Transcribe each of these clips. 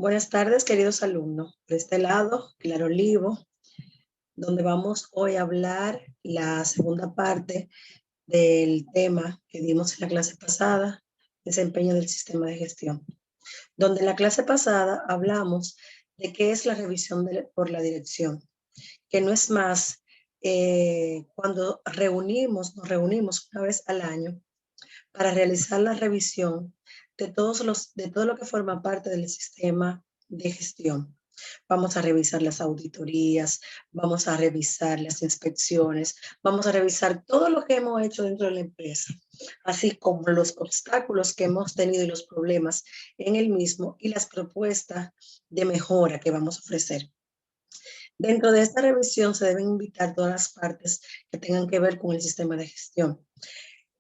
Buenas tardes, queridos alumnos. Por este lado, Pilar Olivo, donde vamos hoy a hablar la segunda parte del tema que dimos en la clase pasada, desempeño del sistema de gestión. Donde en la clase pasada hablamos de qué es la revisión por la dirección, que no es más cuando nos reunimos una vez al año para realizar la revisión de todo lo que forma parte del sistema de gestión. Vamos a revisar las auditorías, vamos a revisar las inspecciones, vamos a revisar todo lo que hemos hecho dentro de la empresa, así como los obstáculos que hemos tenido y los problemas en el mismo y las propuestas de mejora que vamos a ofrecer. Dentro de esta revisión se deben invitar todas las partes que tengan que ver con el sistema de gestión,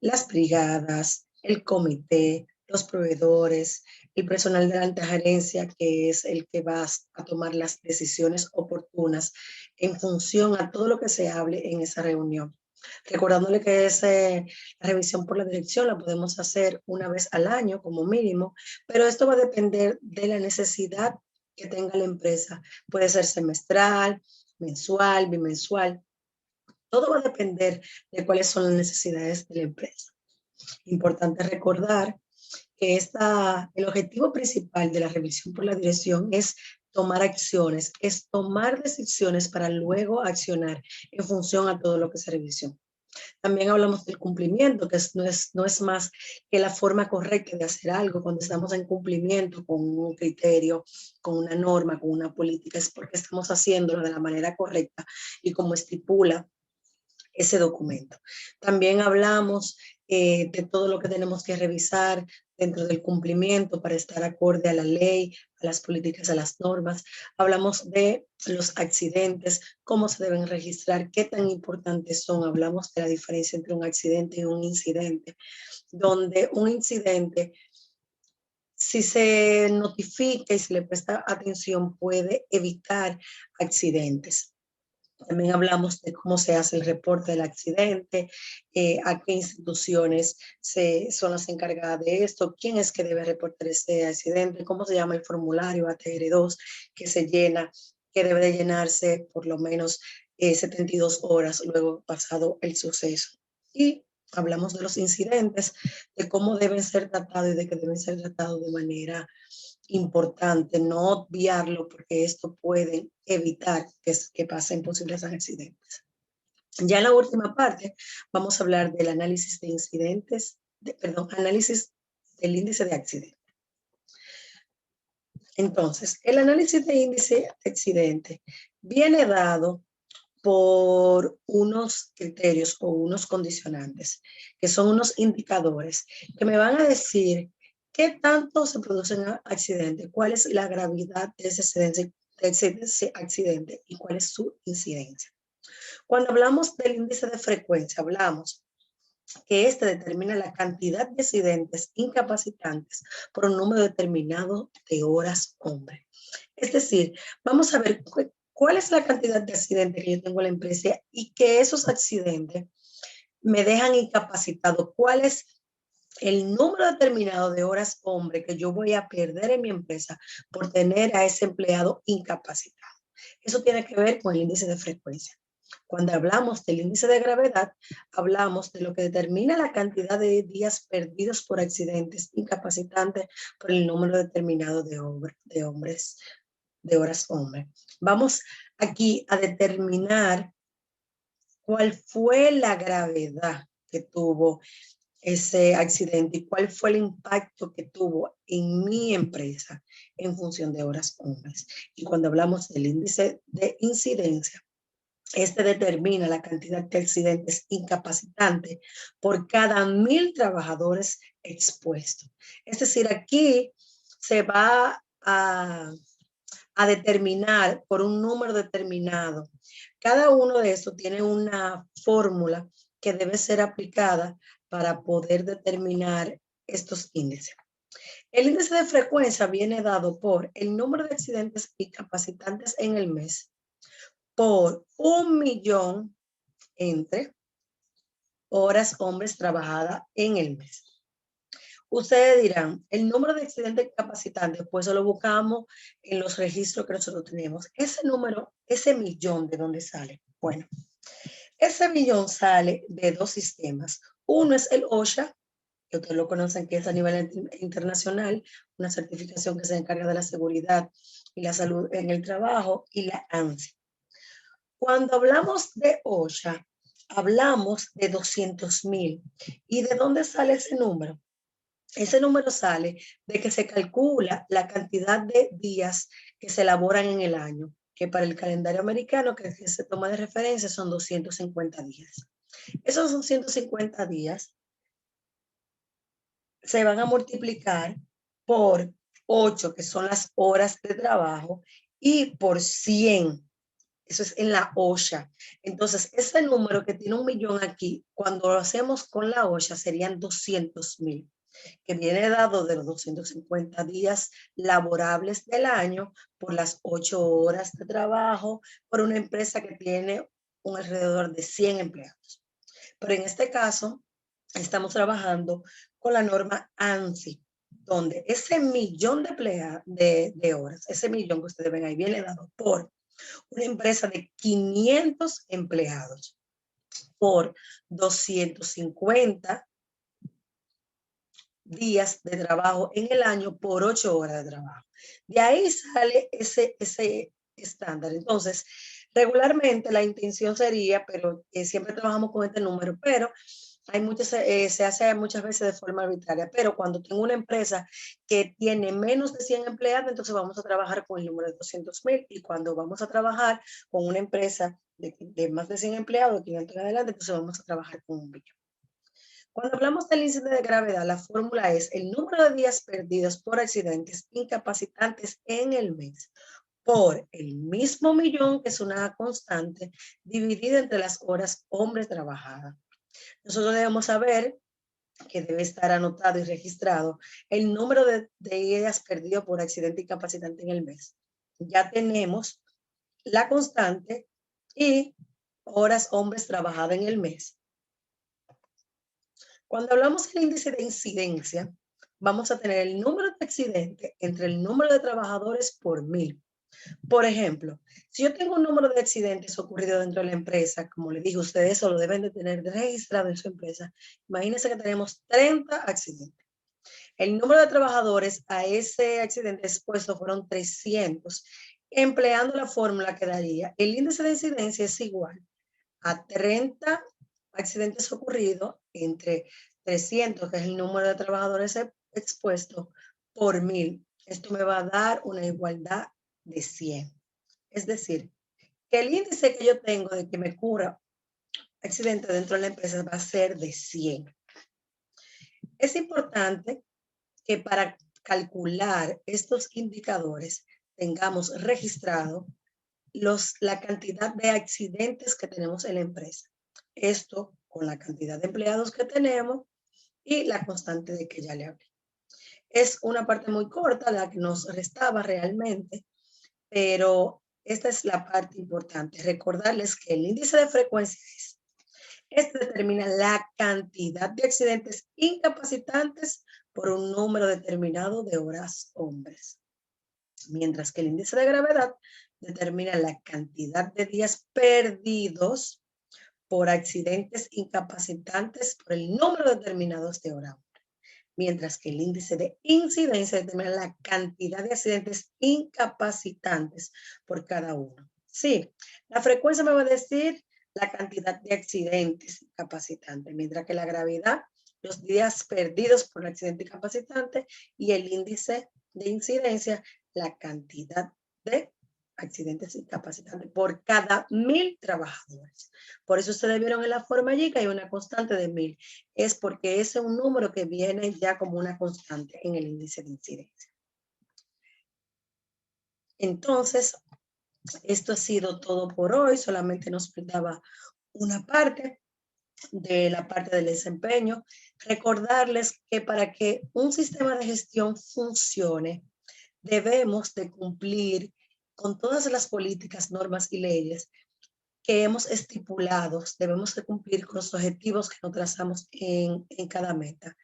las brigadas, el comité, los proveedores, el personal de la alta gerencia, que es el que va a tomar las decisiones oportunas en función a todo lo que se hable en esa reunión. Recordándole que la revisión por la dirección la podemos hacer una vez al año como mínimo, pero esto va a depender de la necesidad que tenga la empresa. Puede ser semestral, mensual, bimensual. Todo va a depender de cuáles son las necesidades de la empresa. Importante recordar que el objetivo principal de la revisión por la dirección es tomar acciones, es tomar decisiones para luego accionar en función a todo lo que se revisó. También hablamos del cumplimiento, que no es más que la forma correcta de hacer algo cuando estamos en cumplimiento con un criterio, con una norma, con una política, es porque estamos haciéndolo de la manera correcta y como estipula ese documento. También hablamos de todo lo que tenemos que revisar dentro del cumplimiento para estar acorde a la ley, a las políticas, a las normas. Hablamos de los accidentes, cómo se deben registrar, qué tan importantes son. Hablamos de la diferencia entre un accidente y un incidente, donde un incidente, si se notifica y se le presta atención, puede evitar accidentes. También hablamos de cómo se hace el reporte del accidente, a qué instituciones son las encargadas de esto, quién es que debe reportar ese accidente, cómo se llama el formulario ATR2 que se llena, que debe de llenarse por lo menos 72 horas luego pasado el suceso. Y hablamos de los incidentes, de cómo deben ser tratados y de que deben ser tratados de manera importante, no obviarlo porque esto puede evitar que pasen posibles accidentes. Ya en la última parte vamos a hablar del análisis de incidentes, análisis del índice de accidentes. Entonces, el análisis de índice de accidente viene dado por unos criterios o unos condicionantes, que son unos indicadores que me van a decir qué tanto se producen accidentes, cuál es la gravedad de ese accidente y cuál es su incidencia. Cuando hablamos del índice de frecuencia, hablamos que este determina la cantidad de accidentes incapacitantes por un número determinado de horas hombre. Es decir, vamos a ver cuál es la cantidad de accidentes que yo tengo en la empresa y que esos accidentes me dejan incapacitado. ¿Cuál es el número determinado de horas hombre que yo voy a perder en mi empresa por tener a ese empleado incapacitado? Eso tiene que ver con el índice de frecuencia. Cuando hablamos del índice de gravedad, hablamos de lo que determina la cantidad de días perdidos por accidentes incapacitantes por el número determinado de horas hombre. Vamos aquí a determinar cuál fue la gravedad que tuvo ese accidente y cuál fue el impacto que tuvo en mi empresa en función de horas hombres. Y cuando hablamos del índice de incidencia, este determina la cantidad de accidentes incapacitantes por cada 1,000 trabajadores expuestos. Es decir, aquí se va a determinar por un número determinado. Cada uno de estos tiene una fórmula que debe ser aplicada para poder determinar estos índices. El índice de frecuencia viene dado por el número de accidentes incapacitantes en el mes por 1,000,000 entre horas hombres trabajadas en el mes. Ustedes dirán, el número de accidentes incapacitantes, pues lo buscamos en los registros que nosotros tenemos. Ese número, ese millón, ¿de dónde sale? Bueno, ese millón sale de dos sistemas. Uno es el OSHA, que ustedes lo conocen, que es a nivel internacional, una certificación que se encarga de la seguridad y la salud en el trabajo, y la ANSI. Cuando hablamos de OSHA, hablamos de 200,000. ¿Y de dónde sale ese número? Ese número sale de que se calcula la cantidad de días que se elaboran en el año, que para el calendario americano que se toma de referencia son 250 días. Esos 250 días se van a multiplicar por 8, que son las horas de trabajo, y por 100. Eso es en la OSHA. Entonces, ese número que tiene 1,000,000 aquí, cuando lo hacemos con la OSHA, serían 200,000, que viene dado de los 250 días laborables del año por las 8 horas de trabajo por una empresa que tiene un alrededor de 100 empleados. Pero en este caso, estamos trabajando con la norma ANSI, donde ese millón de horas, ese millón que ustedes ven ahí, viene dado por una empresa de 500 empleados por 250 días de trabajo en el año por 8 horas de trabajo. De ahí sale ese estándar. Entonces, regularmente la intención sería, pero siempre trabajamos con este número, pero hay muchas, se hace muchas veces de forma arbitraria, pero cuando tengo una empresa que tiene menos de 100 empleados, entonces vamos a trabajar con el número de 200,000, y cuando vamos a trabajar con una empresa de más de 100 empleados, 500 en adelante, entonces vamos a trabajar con 1,000,000. Cuando hablamos del índice de gravedad, la fórmula es el número de días perdidos por accidentes incapacitantes en el mes por el mismo millón, que es una constante, dividida entre las horas hombres trabajadas. Nosotros debemos saber que debe estar anotado y registrado el número de días perdidos por accidente incapacitante en el mes. Ya tenemos la constante y horas hombres trabajadas en el mes. Cuando hablamos del índice de incidencia, vamos a tener el número de accidentes entre el número de trabajadores por 1,000. Por ejemplo, si yo tengo un número de accidentes ocurridos dentro de la empresa, como les dije, ustedes eso lo deben de tener registrado en su empresa. Imagínense que tenemos 30 accidentes. El número de trabajadores a ese accidente expuesto fueron 300. Empleando la fórmula que daría, el índice de incidencia es igual a 30 accidentes ocurridos entre 300, que es el número de trabajadores expuestos, por 1,000. Esto me va a dar una igualdad de 100. Es decir, que el índice que yo tengo de que me ocurra accidente dentro de la empresa va a ser de 100. Es importante que para calcular estos indicadores tengamos registrado la cantidad de accidentes que tenemos en la empresa. Esto con la cantidad de empleados que tenemos y la constante de que ya le hablé. Es una parte muy corta la que nos restaba realmente, pero esta es la parte importante. Recordarles que el índice de frecuencia este determina la cantidad de accidentes incapacitantes por un número determinado de horas hombres, mientras que el índice de gravedad determina la cantidad de días perdidos por accidentes incapacitantes por el número determinado de horas, mientras que el índice de incidencia determina la cantidad de accidentes incapacitantes por cada uno. Sí, la frecuencia me va a decir la cantidad de accidentes incapacitantes, mientras que la gravedad, los días perdidos por el accidente incapacitante, y el índice de incidencia, la cantidad de accidentes incapacitantes por cada 1,000 trabajadores. Por eso ustedes vieron en la forma allí que hay una constante de 1,000. Es porque ese es un número que viene ya como una constante en el índice de incidencia. Entonces, esto ha sido todo por hoy. Solamente nos faltaba una parte de la parte del desempeño. Recordarles que para que un sistema de gestión funcione, debemos de cumplir con todas las políticas, normas y leyes que hemos estipulado. Debemos de cumplir con los objetivos que nos trazamos en cada meta.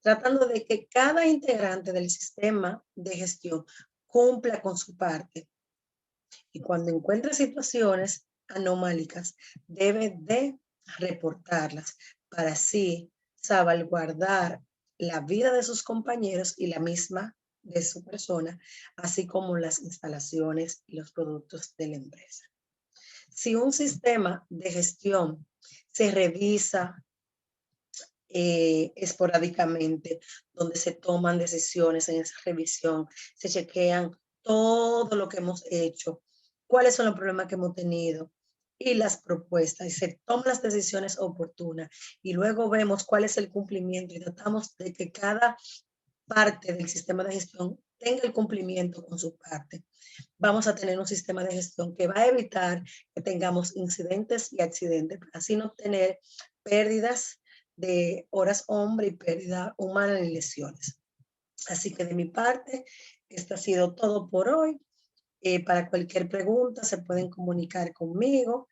tratando de que cada integrante del sistema de gestión cumpla con su parte. Y cuando encuentre situaciones anomálicas, debe de reportarlas para así salvaguardar la vida de sus compañeros y la misma de su persona, así como las instalaciones y los productos de la empresa. Si un sistema de gestión se revisa esporádicamente, donde se toman decisiones en esa revisión, se chequean todo lo que hemos hecho, cuáles son los problemas que hemos tenido y las propuestas, y se toman las decisiones oportunas, y luego vemos cuál es el cumplimiento y tratamos de que cada parte del sistema de gestión tenga el cumplimiento con su parte. Vamos a tener un sistema de gestión que va a evitar que tengamos incidentes y accidentes, para así no tener pérdidas de horas hombre y pérdida humana en lesiones. Así que de mi parte, esto ha sido todo por hoy. Para cualquier pregunta se pueden comunicar conmigo,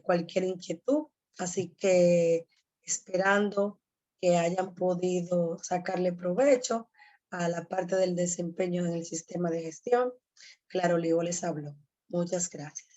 cualquier inquietud. Así que esperando que hayan podido sacarle provecho a la parte del desempeño en el sistema de gestión. Claro, Leo les habló. Muchas gracias.